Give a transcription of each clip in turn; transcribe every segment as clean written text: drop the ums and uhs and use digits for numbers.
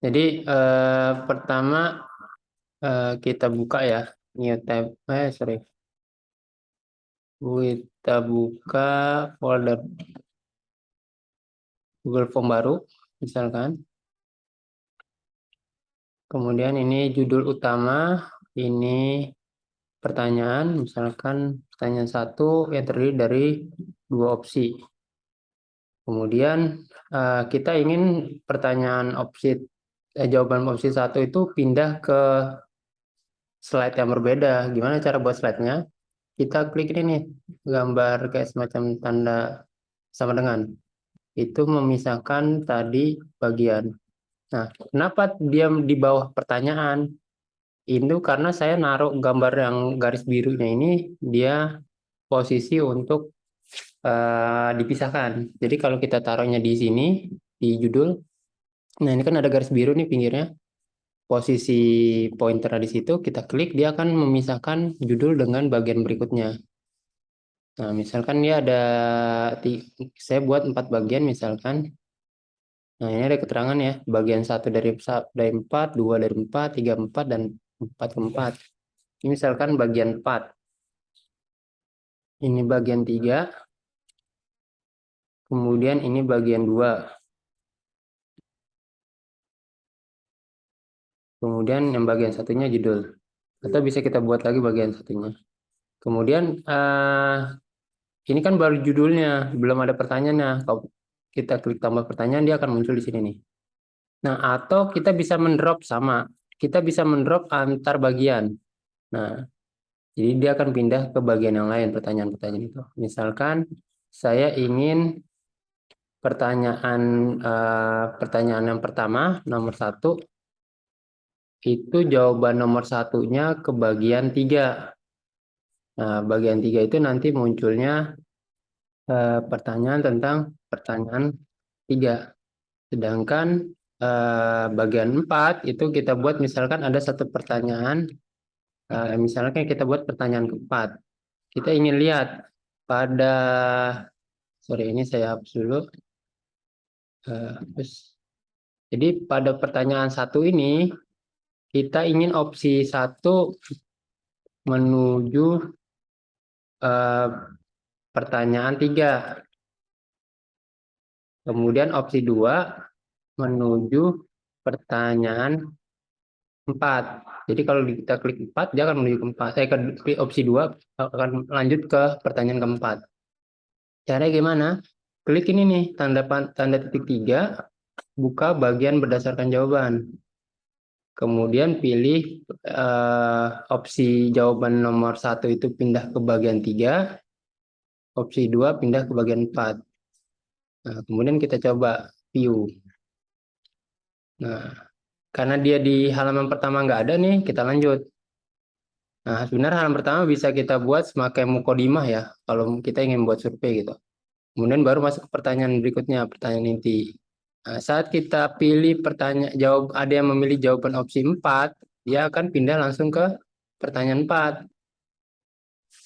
Jadi pertama kita buka ya, new tab. Sorry, kita buka folder Google Form baru, misalkan. Kemudian ini judul utama, ini pertanyaan, misalkan pertanyaan 1 yang terdiri dari 2 opsi. Kemudian kita ingin jawaban opsi 1 itu pindah ke slide yang berbeda. Gimana cara buat slide-nya? Kita klik ini nih, gambar kayak semacam tanda sama dengan. Itu memisahkan tadi bagian. Nah, kenapa dia di bawah pertanyaan? Itu karena saya naruh gambar yang garis birunya ini, dia posisi untuk dipisahkan. Jadi kalau kita taruhnya di sini, di judul, nah ini kan ada garis biru nih pinggirnya. Posisi pointer di situ, kita klik, dia akan memisahkan judul dengan bagian berikutnya. Nah, misalkan dia ada, saya buat 4 bagian misalkan. Nah, ini ada keterangan ya, bagian 1 dari 4, 2 dari 4, 3 4, dan 4 ke 4. Ini misalkan bagian 4. Ini bagian 3. Kemudian ini bagian 2. Kemudian yang bagian satunya judul. Atau bisa kita buat lagi bagian satunya. Kemudian ini kan baru judulnya, belum ada pertanyaannya. Kalau kita klik tambah pertanyaan, dia akan muncul di sini nih. Nah, atau kita bisa mendrop sama. Kita bisa mendrop antar bagian. Nah, jadi dia akan pindah ke bagian yang lain, pertanyaan-pertanyaan itu. Misalkan saya ingin pertanyaan yang pertama, nomor 1, itu jawaban nomor 1-nya ke bagian 3. Nah, bagian 3 itu nanti munculnya pertanyaan tentang pertanyaan 3. Sedangkan bagian 4 itu kita buat misalkan ada satu pertanyaan, misalkan kita buat pertanyaan keempat. Kita ingin lihat pada, sorry ini saya hapus dulu. Jadi pada pertanyaan 1 ini, kita ingin opsi 1 menuju pertanyaan 3. Kemudian opsi 2 menuju pertanyaan 4. Jadi kalau kita klik 4, dia akan menuju ke 4. Klik opsi 2 akan lanjut ke pertanyaan keempat. Caranya gimana? Klik ini nih, tanda titik 3, buka bagian berdasarkan jawaban. Kemudian pilih opsi jawaban nomor 1 itu pindah ke bagian 3, opsi 2 pindah ke bagian 4. Nah, kemudian kita coba view. Nah, karena dia di halaman pertama nggak ada nih, kita lanjut. Nah, sebenarnya halaman pertama bisa kita buat semakai mukodimah ya, kalau kita ingin buat survei gitu. Kemudian baru masuk ke pertanyaan berikutnya, pertanyaan inti. Nah, saat kita pilih ada yang memilih jawaban opsi 4, dia akan pindah langsung ke pertanyaan 4.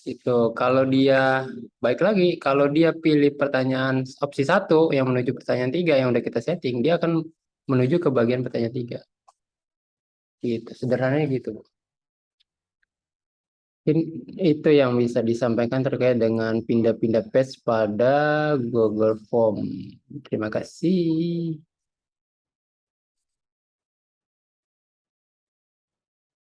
Itu kalau dia, baik lagi, kalau dia pilih pertanyaan opsi 1 yang menuju pertanyaan 3 yang udah kita setting, dia akan menuju ke bagian pertanyaan 3. Gitu, sederhananya gitu. Mungkin itu yang bisa disampaikan terkait dengan pindah-pindah page pada Google Form. Terima kasih.